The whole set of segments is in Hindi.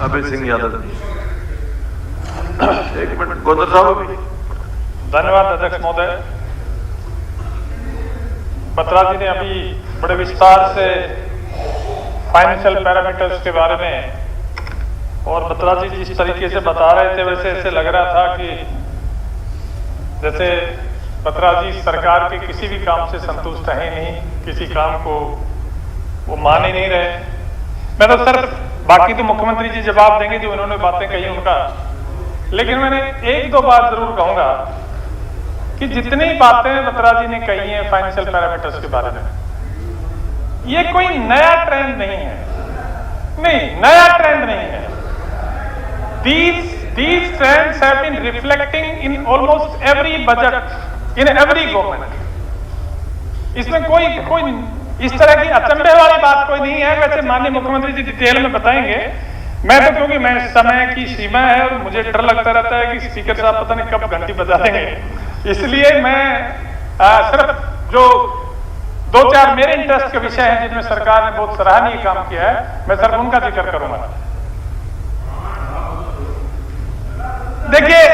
अभय सिंह यादव। एक मिनट, गोदर साहब अभी। धन्यवाद अध्यक्ष महोदय। बत्रा जी ने अभी बड़े विस्तार से फाइनेंशियल पैरामीटर्स के बारे में, और बत्रा जी जिस तरीके से बता रहे थे वैसे ऐसे लग रहा था कि जैसे बत्रा जी सरकार के किसी भी काम से संतुष्ट है नहीं, किसी काम को वो मान ही नहीं रहे। मैं तो सर, बाकी तो मुख्यमंत्री जी जवाब देंगे जो उन्होंने बातें कही उनका, लेकिन मैंने एक दो बात जरूर कहूंगा कि जितनी बातें बत्रा जी ने कही हैं फाइनेंशियल पैरामीटर्स के बारे में, ये कोई नया ट्रेंड नहीं है, नहीं नया ट्रेंड नहीं है। These trends have been reflecting in almost every budget, in every government. इसमें कोई इस तरह की अचंभे वाली बात कोई नहीं है। वैसे माननीय मुख्यमंत्री जी डिटेल में बताएंगे। मैं तो, क्योंकि मैं समय की सीमा है और मुझे डर लगता रहता है कि स्पीकर साहब पता नहीं कब घंटी बजा देंगे, इसलिए मैं सिर्फ जो दो चार मेरे इंटरेस्ट के विषय हैं जिनमें सरकार ने बहुत सराहनीय काम किया है, मैं सिर्फ उनका जिक्र करूंगा। देखिए,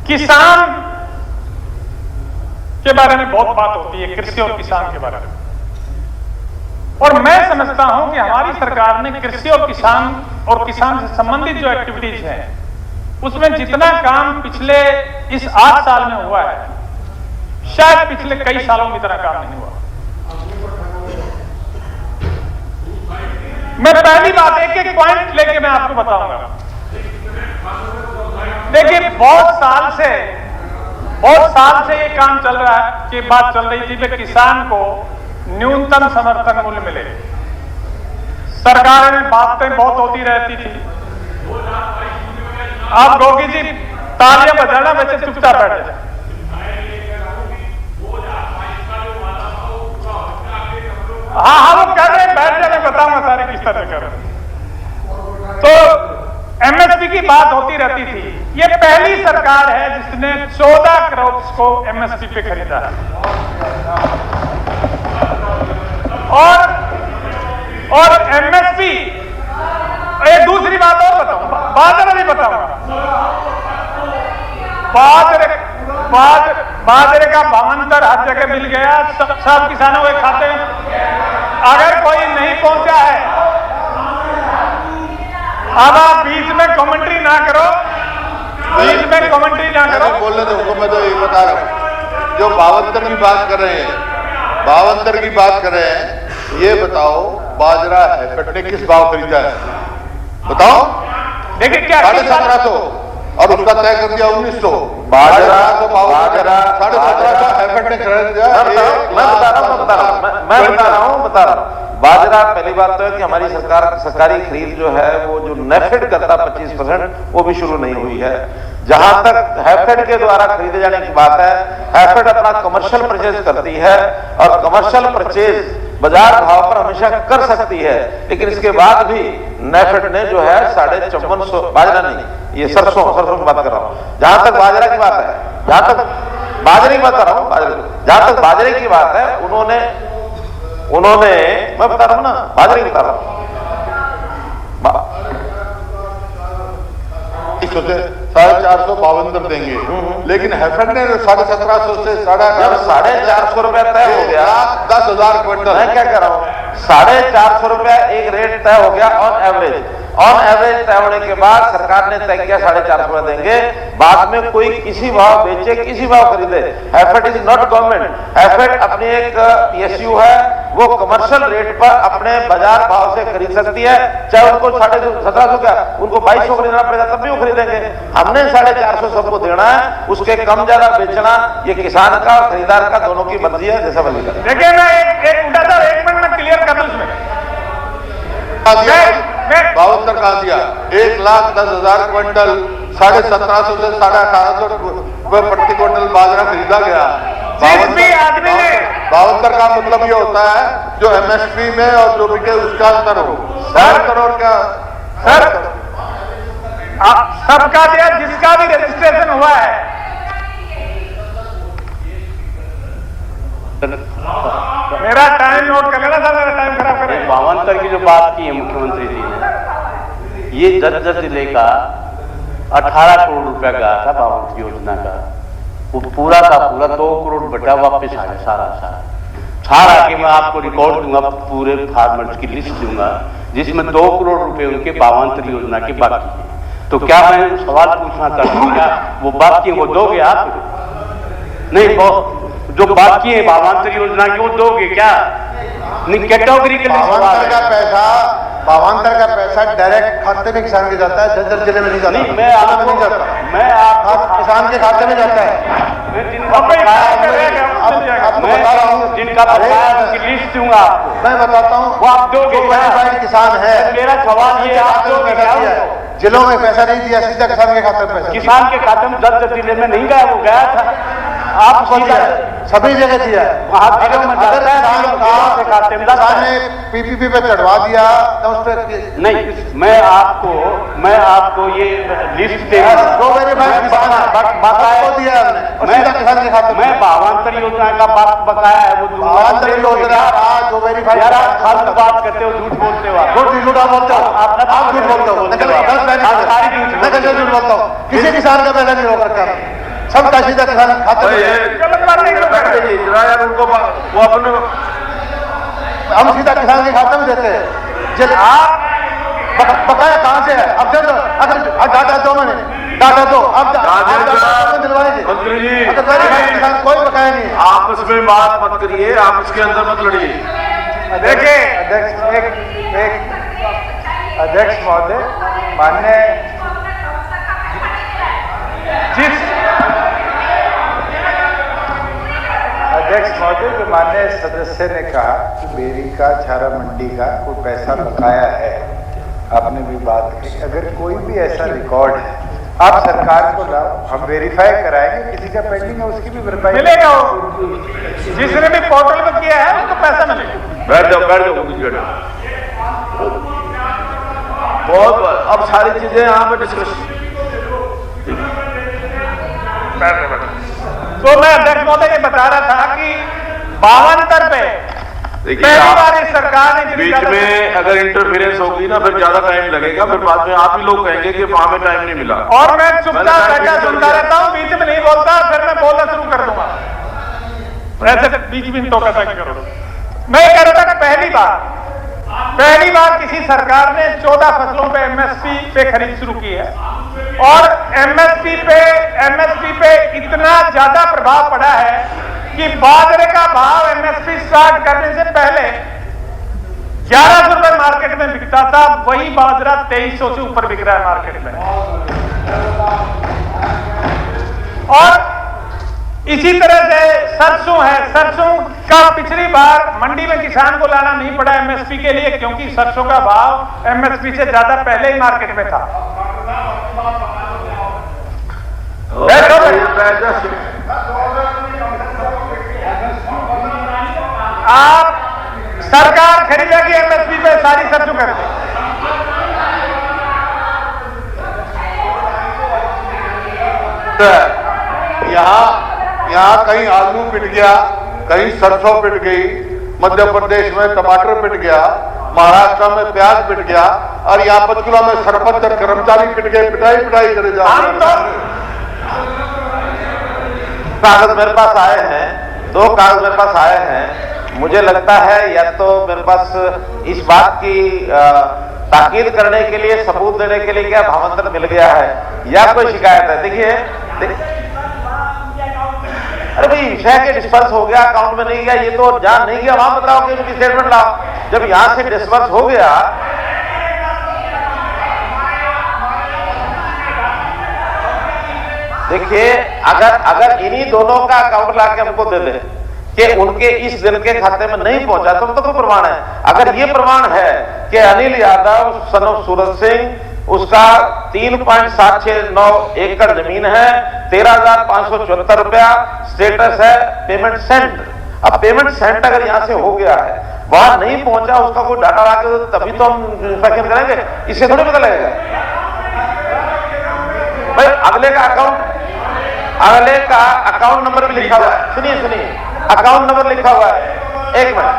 किसान के बारे में बहुत बात होती है, कृषि और किसान के बारे में, और मैं समझता हूं कि हमारी सरकार ने कृषि और किसान से संबंधित जो एक्टिविटीज हैं उसमें जितना काम पिछले इस 8 साल में हुआ है, शायद पिछले कई सालों में इतना काम नहीं हुआ। मैं पहली बात एक पॉइंट लेके मैं आपको बताऊंगा। देखिए, बहुत साल से ये काम चल रहा है कि बात चल रही थी कि किसान को न्यूनतम समर्थन मूल्य मिले। सरकार में बातें बहुत होती रहती थी। आप गोगी जी तालियां बजाना, वैसे चुपचाप बैठ जाए। हाँ, वो कह रहे हैं बैठ जाए, मैं बताऊंगा सारे किस तरह कर। तो एमएसपी की बात होती रहती थी। ये पहली सरकार है जिसने 14 करोड़ को एमएसपी पे खरीदा है। और एमएसपी, एक दूसरी बात और बताऊंगा, बाजरा नहीं बताऊंगा। बाजरे का भावांतर हर जगह मिल गया, सब किसानों के खाते में। अगर कोई नहीं पहुंचा है, अब आप बीच में कमेंट्री ना करो, बीच में कमेंट्री ना करो। बोलने दो उनको, मैं तो ये बता रहा हूँ जो भावांतर की बात कर रहे हैं, ये बताओ बाजरा हैफेड ने किस भाव खरीदा है? बताओ। देखिए क्या 1750 और उसका तय कर दिया 1900। बाजरा 1750 हैफेड ने खरीदा। मैं बता रहा हूँ। बाजरा, पहली बात तो है कि हमारी सरकारी खरीद जो है वो जो नेफेड करता 25%, वो भी शुरू नहीं हुई है। जहां तक हैफेड के द्वारा खरीदे जाने की बात है, हैफेड अपना कमर्शियल परचेज करती है और कमर्शियल परचेज बाजार भाव पर हमेशा कर सकती है, लेकिन इसके बाद भी नेफेड ने जो है 5450, बाजरा नहीं, ये सरसों की बात कर रहा हूँ। जहां तक बाजरा की बात है, जहां तक बाजरे की बात कर रहा हूँ, जहां तक बाजरे की बात है, उन्होंने मैं बता रहा हूं ना, बाजरे की बता रहा हूं। 450 भावांतर देंगे, लेकिन हैफेड ने 1750 से 450 रुपया तय हो गया, 10,000 क्विंटल। मैं क्या कर रहा हूँ, 450 रुपया एक रेट तय हो गया ऑन एवरेज तय होने के बाद सरकार ने तय किया 450 रुपया देंगे। बाद में कोई किसी भाव बेचे, किसी भाव खरीदे, HAFED is not government. HAFED अपनी एक पीएसयू है, वो कमर्शियल रेट पर अपने बाजार भाव से खरीद सकती है। चाहे उनको 1750 क्या, उनको 2200 खरीदना पड़ेगा तब भी वो खरीदेंगे। हमने 450 सबको देना है, उसके कम ज्यादा बेचना ये किसान का और खरीदार का दोनों की मर्जी है। जैसा मैं देखिए, मैं एक मिनट में क्लियर कर दूं। भावांतर कहां दिया? 1,10,000 क्विंटल, 1750 से 1850 रुपए प्रति क्विंटल बाजरा खरीदा गया। भावांतर का मतलब ये होता है जो एमएसपी में और जो बिके उसका अंतर हो। 7 करोड़ का सर सबका दिया, जिसका भी रजिस्ट्रेशन हुआ है। मेरा टाइम नोट कर लेना था, मेरा टाइम खराब कर। भावांतर की जो बात की है मुख्यमंत्री जी ने, ये जर्जर जिले का 18 करोड़ रुपया गया था बावंती योजना का, वो पूरा का पूरा 2 करोड़ बटा वापस आ गया सारा के मैं आपको रिकॉर्ड दूंगा, पूरे फार्मर्स की लिस्ट दूंगा जिसमें 2 करोड़ रुपए उनके बावंती योजना के बाकी है। तो क्या मैं सवाल पूछना चाहता हूँ, क्या वो बाकी वो दोगे आप? नहीं, वो जो बाकी है बावंती योजना की वो दोगे क्या? नहीं, कैटेगरी के भावांतर का पैसा डायरेक्ट खाते में किसान के जाता है, जर्जर जिले में नहीं जाता। नहीं, मैं आपको किसान के खाते में जाता है। जिनका उनकी लिस्ट दूंगा आपको, मैं बताता हूँ, वो आप दोगे क्या? किसान है। मेरा सवाल ये, आप दोगे क्या? जिलों में पैसा नहीं दिया, सीधा किसान के खाते में पैसा। किसान के खाते में जर्जर जिले में नहीं गया, वो गया था आप सभी जगह दिया है। किसान ने पीपीपी पे चढ़वा दिया तो उस पर नहीं, मैं आपको ये लिस्ट दे किसान के खाते मैं बावंतर योजना का बकाया है वो जो वेरीफाई फालतू बात करते हो, झूठ बोलते हो, झूठा बोलते हो, आप झूठ बोलते हो, झूठ बोलता हूँ। किसी किसान का पैसा नहीं होकर सबका सीधा किसान खाते उनको वो अपने हम सीधा किसान के खाते में देते हैं। आप बकाया कहाँ से है? अब दे दो, अगर डाटा दो, मैंने डाटा दो, अब दिलवाएंगे मंत्री जी। किसान कोई बकाया नहीं है। आपस में बात मत करिए, आप इसके अंदर मत लड़िए। देखिए अध्यक्ष महोदय, माननीय अध्यक्ष महोदय, जो माननीय सदस्य ने कहा कि बेरी का, झारा मंडी का कोई पैसा बकाया है, आपने भी बात की, अगर कोई भी ऐसा रिकॉर्ड है आप सरकार को लाओ, हम वेरीफाई कराएंगे, किसी का पेंडिंग है उसकी भी भरपाई मिलेगा, जिसने भी पोर्टल में किया है उनको पैसा मिलेगा। बैठ जाओ कुछ बैठो। बहुत अब सारी चीजें यहाँ पे डिस्कस। तो मैं अध्यक्ष महोदय ये बता रहा था कि 52 पे पहली बार इस सरकार ने बीच में अगर इंटरफेरेंस होगी ना फिर ज्यादा टाइम लगेगा, फिर बाद में आप ही लोग कहेंगे कि वहां में टाइम नहीं मिला। और मैं चुपचाप बैठा सुनता रहता हूँ, बीच में नहीं बोलता, फिर मैं बोलना शुरू कर दूंगा। ऐसे बीच में टोका टाकी करो। मैं कह रहा था कि पहली बार किसी सरकार ने 14 फसलों पे एमएसपी पे खरीद शुरू की है, और एमएसपी पे इतना ज्यादा प्रभाव पड़ा है कि बाजरे का भाव एमएसपी स्टार्ट करने से पहले 1100 रुपए मार्केट में बिकता था, वही बाजरा 2300 से ऊपर बिक रहा है मार्केट में। और इसी तरह से सरसों का पिछली बार मंडी में किसान को लाना नहीं पड़ा एमएसपी के लिए, क्योंकि सरसों का भाव एमएसपी से ज्यादा पहले ही मार्केट में था। आप सरकार खरीदेगी एमएसपी पे सारी सरसों करके। यहाँ कहीं आलू पिट गया, कहीं सरसों पिट गई, मध्य प्रदेश में टमाटर पिट गया, महाराष्ट्र में प्याज पिट गया, और यहाँ पंचकुला में सरपंच और कर्मचारी पिट गए, पिटाई करे जा रहे हैं। कागज मेरे पास आए हैं, 2 कागज मेरे पास आए हैं। मुझे लगता है या तो मेरे पास इस बात की ताकीद करने के लिए, सबूत देने के लिए क्या भावांतर मिल गया है या कोई शिकायत है। देखिए अरे भाई, विषय के डिस्पर्स हो गया, अकाउंट में नहीं गया, ये तो जान नहीं गया, वहां बताओ कि उनकी स्टेटमेंट लाओ। जब यहां से डिस्पर्स हो गया, देखिए अगर इन्हीं दोनों का अकाउंट लाके हमको दे दे कि उनके इस दिन के खाते में नहीं पहुंचा, तो कोई प्रमाण है। अगर ये प्रमाण है कि अनिल यादव सन ऑफ सूरज सिंह, उसका 3.769 एकड़ जमीन है, 13,574 रुपया स्टेटस है, पेमेंट सेंट। अब पेमेंट सेंट अगर यहां से हो गया है, वहां नहीं पहुंचा, उसका कोई डाटा लाके तभी तो हम इंस्पेक्शन करेंगे, इससे थोड़ी पता लगेगा भाई। अगले का अकाउंट नंबर भी लिखा हुआ है, सुनिए अकाउंट नंबर लिखा हुआ है, एक मिनट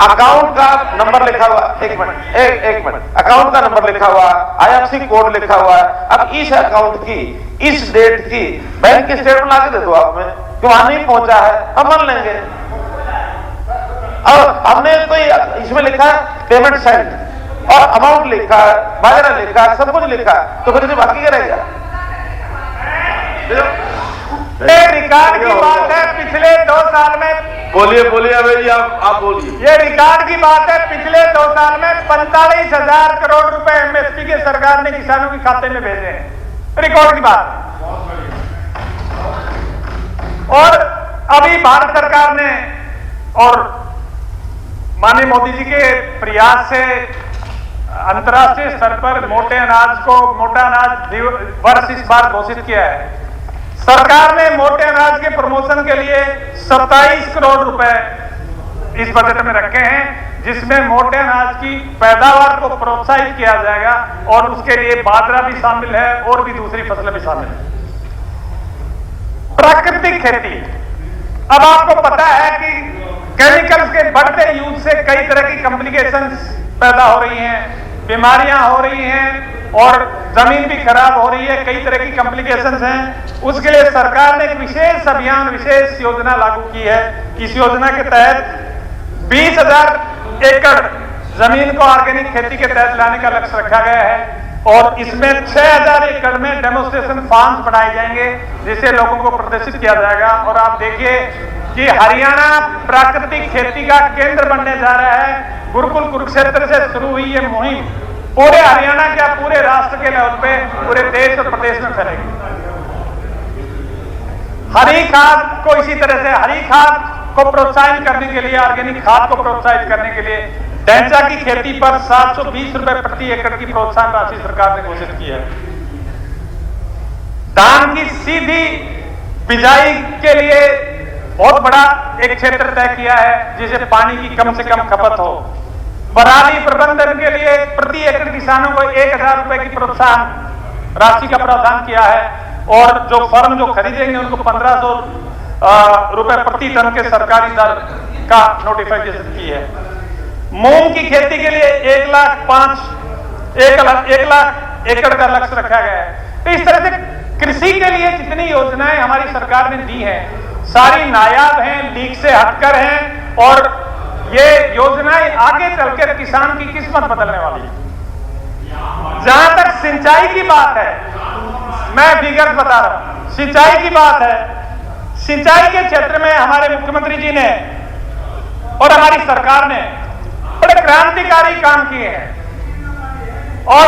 अकाउंट का नंबर लिखा हुआ, एक मिनट, अकाउंट का नंबर लिखा हुआ, IFSC कोड लिखा हुआ है। अब इस अकाउंट की इस डेट की बैंक की स्टेटमेंट ला के दे दो आप में कि वहां नहीं पहुंचा है, हम मान लेंगे। और हमने तो इसमें लिखा है पेमेंट सेंड और अमाउंट लिखा है, बाजरा लिखा है, सब कुछ लिखा है, तो फिर जो बाकी क्या रहेगा? ये रिकॉर्ड की बात है, पिछले 2 साल में, बोलिए अभय जी, आप बोलिए। ये रिकॉर्ड की बात है, पिछले 2 साल में 45,000 करोड़ रुपए MSP के सरकार ने किसानों के खाते में भेजे हैं, रिकॉर्ड की बात। और अभी भारत सरकार ने और माननीय मोदी जी के प्रयास से अंतर्राष्ट्रीय स्तर पर मोटे अनाज को मोटा अनाज वर्ष इस बार घोषित किया है। सरकार ने मोटे अनाज के प्रमोशन के लिए 27 करोड़ रुपए इस बजट में रखे हैं, जिसमें मोटे अनाज की पैदावार को प्रोत्साहित किया जाएगा और उसके लिए बाजरा भी शामिल है और भी दूसरी फसलें भी शामिल है। प्राकृतिक खेती, अब आपको पता है कि केमिकल्स के बढ़ते यूज से कई तरह की कॉम्प्लिकेशंस पैदा हो रही हैं, बीमारियां हो रही हैं और जमीन भी खराब हो रही है, कई तरह की कॉम्प्लिकेशंस हैं। उसके लिए सरकार ने एक विशेष अभियान, विशेष योजना लागू की है। इस योजना के तहत 20,000 एकड़ जमीन को ऑर्गेनिक खेती के तहत लाने का लक्ष्य रखा गया है और इसमें 6,000 एकड़ में डेमोन्स्ट्रेशन फार्म्स बनाए जाएंगे, जिसे लोगों को प्रदर्शित किया जाएगा। और आप देखिए कि हरियाणा प्राकृतिक खेती का केंद्र बनने जा रहा है। गुरुकुल कुरुक्षेत्र से शुरू हुई ये मुहिम पूरे हरियाणा के, पूरे राष्ट्र के लेवल पे, पूरे देश और प्रदेश में फैलेगी। हरी खाद को इसी तरह से, हरी खाद को प्रोत्साहित करने के लिए, ऑर्गेनिक खाद को प्रोत्साहित करने के लिए डेंचा की खेती पर 720 रुपए प्रति एकड़ की प्रोत्साहन राशि सरकार ने घोषित की है। धान की सीधी बिजाई के लिए बहुत बड़ा एक क्षेत्र तय किया है, जिसे पानी की कम से कम खपत हो। पराली प्रबंधन के लिए प्रति एकड़ किसानों को 1,000 रुपए की प्रोत्साहन राशि का प्रावधान किया है और जो फर्म जो खरीदेंगे उनको 1,500 रुपए प्रति टन के सरकारी दर का नोटिफिकेशन की है। मूंग की खेती के लिए 1 लाख एकड़ का लक्ष्य रखा गया है। तो इस तरह से कृषि के लिए जितनी योजनाएं हमारी सरकार ने दी हैं, सारी नायाब हैं, लीक से हटकर हैं और ये योजनाएं आगे चलकर किसान की किस्मत बदलने वाली है। जहां तक सिंचाई की बात है, मैं फिगर्स बता रहा हूं, सिंचाई की बात है, सिंचाई के क्षेत्र में हमारे मुख्यमंत्री जी ने और हमारी सरकार ने बड़े क्रांतिकारी काम किए हैं। और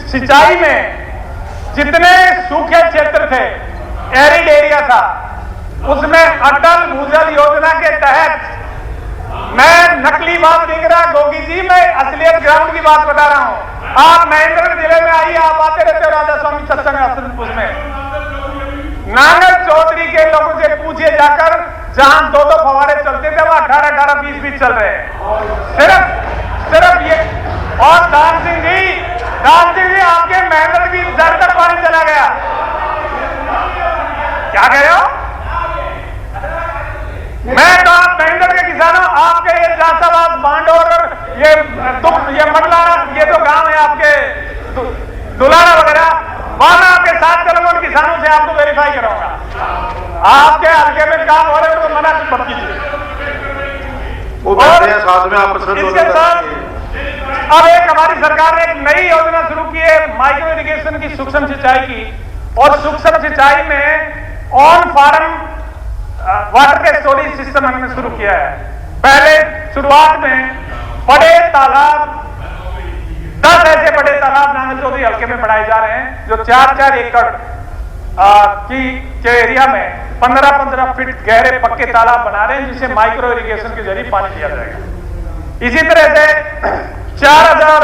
सिंचाई में जितने सूखे क्षेत्र थे, एरिड एरिया था, उसमें अटल भूजल योजना के तहत, मैं नकली बात नहीं कर रहा गोगी जी, मैं असलियत ग्राउंड की बात बता रहा हूं। आप महेंद्र जिले में आइए, आप आते रहते हो राजा स्वामी सत्संग उसमें, नांगल चौधरी के लोगों से पूछिए जाकर, जहां 2-2 फवारे चलते थे वहां 18-18, 20-20 चल रहे हैं। सिर्फ ये। और दान सिंह जी आपके महेंद्र की दर तक पानी चला गया। क्या कह रहे हो? मैं तो आप महेंद्र के किसानों, आपके ये जासाबाद, बांडोर, ये मंडलाना, ये तो गांव है आपके दुलारा वगैरह, वहां मैं आपके साथ चलूंगा, उन किसानों से आपको वेरीफाई कराऊंगा। आपके हल्के में काम हो रहे हो तो मना मत कीजिए। साथ में आप इसके साथ अब एक हमारी सरकार ने एक नई योजना शुरू की है, माइक्रो इरिगेशन की, सूक्ष्म सिंचाई की। और सूक्ष्म सिंचाई में ऑन फार्म वाटर के स्टोरेज सिस्टम हमने शुरू किया है। पहले शुरुआत में बड़े तालाब, 10 ऐसे बड़े तालाब नांगल चौधरी हल्के में बनाए जा रहे हैं, जो 4-4 एकड़ के एरिया में 15-15 फीट गहरे पक्के तालाब बना रहे हैं, जिसे माइक्रो इरिगेशन के जरिए पानी दिया जाएगा। इसी तरह से 4,000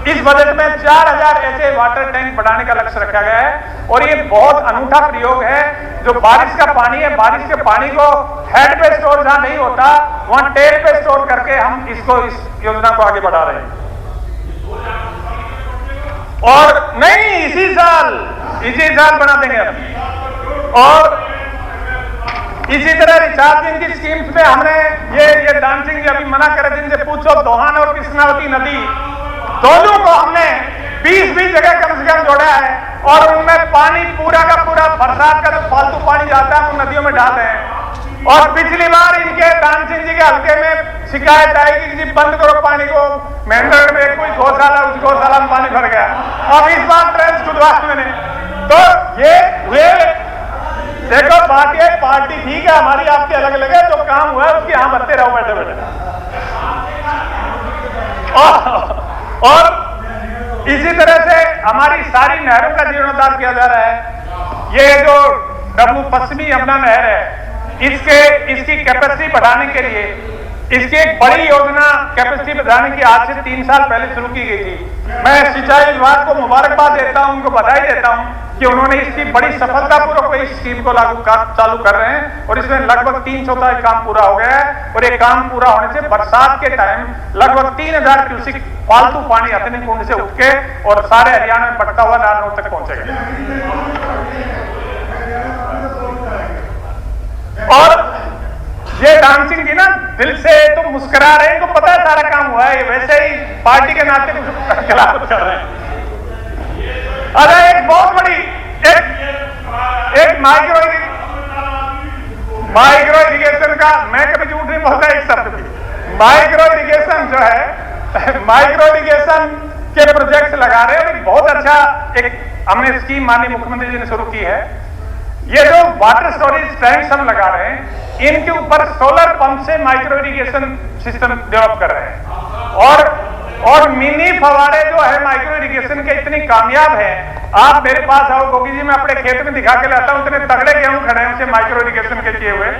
इस बजट में 4,000 ऐसे वाटर टैंक बनाने का लक्ष्य रखा गया है। और ये बहुत अनूठा प्रयोग है। जो बारिश का पानी है, बारिश के पानी को हेड पे स्टोर जहां नहीं होता, वहां टेल पे स्टोर करके हम इस योजना को आगे बढ़ा रहे हैं। और नहीं, इसी साल बना देंगे। और इसी तरह रिचार्जिंग की स्कीम्स में हमने ये डांसिंग अभी मना करे, जिनसे पूछो दोहान और कृष्णावती नदी दोनों को हमने 20-20 जगह कम से कम जोड़ा है और उनमें पानी पूरा का पूरा बरसात का जो फालतू पानी जाता है वो नदियों में डाल रहे हैं। और पिछली बार इनके डांसिंग जी के हल्के में शिकायत आई कि जी बंद करो पानी को, महेंद्रगढ़ में कोई गौशाला, उस गौशाला में पानी भर गया। अब इस बार ट्रेन खुदवास में तो ये हुए, देखो बात ये पार्टी ठीक है हमारी आपकी अलग अलग है, जो काम हुआ है उसकी यहाँ बनते रहो बैठे बैठे। और इसी तरह से हमारी सारी नहरों का जीर्णोद्धार किया जा रहा है। ये जो पश्चिमी यमुना नहर है इसकी कैपेसिटी बढ़ाने के लिए इसकी एक बड़ी योजना कैपेसिटी बढ़ाने की आज से 3 साल पहले शुरू की गई थी। मैं सिंचाई विभाग को मुबारकबाद देता हूं, उनको बधाई देता हूं कि उन्होंने इसकी बड़ी सफलतापूर्वक इस स्कीम को चालू कर रहे हैं और इसमें लगभग 3/4 काम पूरा हो गया है। और ये काम पूरा होने से बरसात के टाइम लगभग 3000 क्यूसेक फालतू पानी हथिनी कुंड से उठ के और सारे हरियाणा में बढ़ता हुआ नारनौल तक पहुंचेगा। और ये डांसिंग की ना दिल से तो मुस्कुरा रहे हैं, इनको पता है सारा काम हुआ है, वैसे ही पार्टी के नाते कुछ खिलाफत कर रहे हैं। अरे एक बहुत बड़ी एक माइक्रो इरिगेशन का, मैं कभी झूठ नहीं बोलता एक शब्द भी, माइक्रो इरिगेशन जो है माइक्रो इरिगेशन के प्रोजेक्ट लगा रहे हैं। बहुत अच्छा एक हमने स्कीम माननीय मुख्यमंत्री जी ने शुरू की है। ये जो वाटर स्टोरेज टैंक्स हम लगा रहे हैं इनके ऊपर सोलर पंप से माइक्रो इरिगेशन सिस्टम डेवलप कर रहे हैं और मिनी फवारे जो है माइक्रो इरिगेशन के इतनी कामयाब है। आप मेरे पास आओ गोगी जी, मैं अपने खेत में दिखा के लाता हूं, इतने तगड़े गेहूं खड़े हैं उसे माइक्रो इरिगेशन के किए हुए।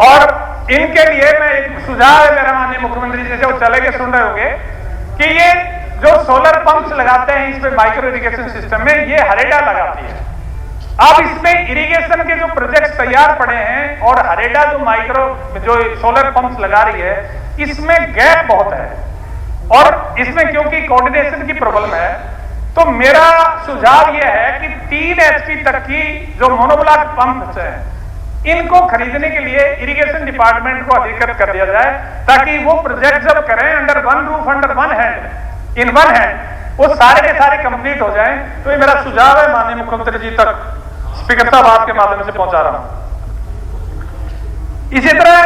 और इनके लिए मैं एक सुझाव है मेरा माननीय मुख्यमंत्री जी से, वो चले के सुन रहे होंगे कि ये जो सोलर पंप्स लगाते हैं इस पे माइक्रो इरिगेशन सिस्टम में, ये हरेडा लगाती है। अब इसमें इरिगेशन के जो प्रोजेक्ट तैयार पड़े हैं और हरेडा जो सोलर पंप्स लगा रही है इसमें गैप बहुत है और इसमें क्योंकि कोऑर्डिनेशन की प्रॉब्लम है, तो मेरा सुझाव यह है कि 3 HP तक की जो मोनोब्लॉक पंप्स हैं इनको खरीदने के लिए इरिगेशन डिपार्टमेंट को अधिकृत कर दिया जाए ताकि वो प्रोजेक्ट जब करें under one roof, under one hand, in one hand, वो सारे के सारे कंप्लीट हो जाएं। तो ये मेरा सुझाव है माननीय मुख्यमंत्री जी तक स्पीकर साहब आपके माध्यम से पहुंचा रहा हूं। इसी तरह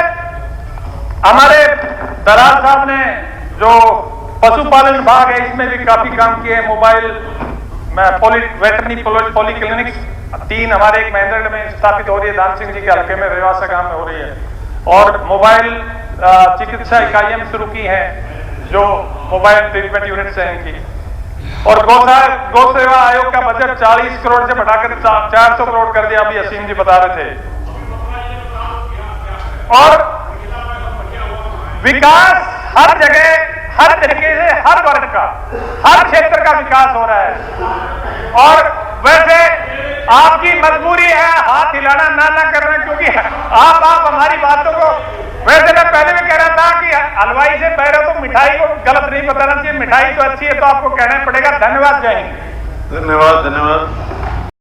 हमारे दरार साहब ने जो पशुपालन विभाग है इसमें भी काफी काम किए हैं। मोबाइल वेटरनरी पॉलीक्लिनिक्स 3 हमारे एक महेंद्रगढ़ में स्थापित हो रही है, दान सिंह जी के हल्के में रेवासा गांव में हो रही है। और मोबाइल चिकित्सा इकाइयां शुरू की हैं जो मोबाइल ट्रीटमेंट यूनिट्स हैं इनकी। और गौ सेवा आयोग का बजट 40 करोड़ से बढ़ाकर 400 करोड़ कर दिया, अभी असीम जी बता रहे थे। और विकास हर जगह, हर तरीके से, हर वर्ग का, हर क्षेत्र का विकास हो रहा है। और वैसे आपकी मजबूरी है हाथ हिलाना ना करना, क्योंकि आप हमारी बातों को, वैसे मैं पहले भी कह रहा था कि हलवाई से पैर तो मिठाई को गलत नहीं बताना चाहिए, मिठाई तो अच्छी है तो आपको कहना पड़ेगा। धन्यवाद, जय हिंद। धन्यवाद।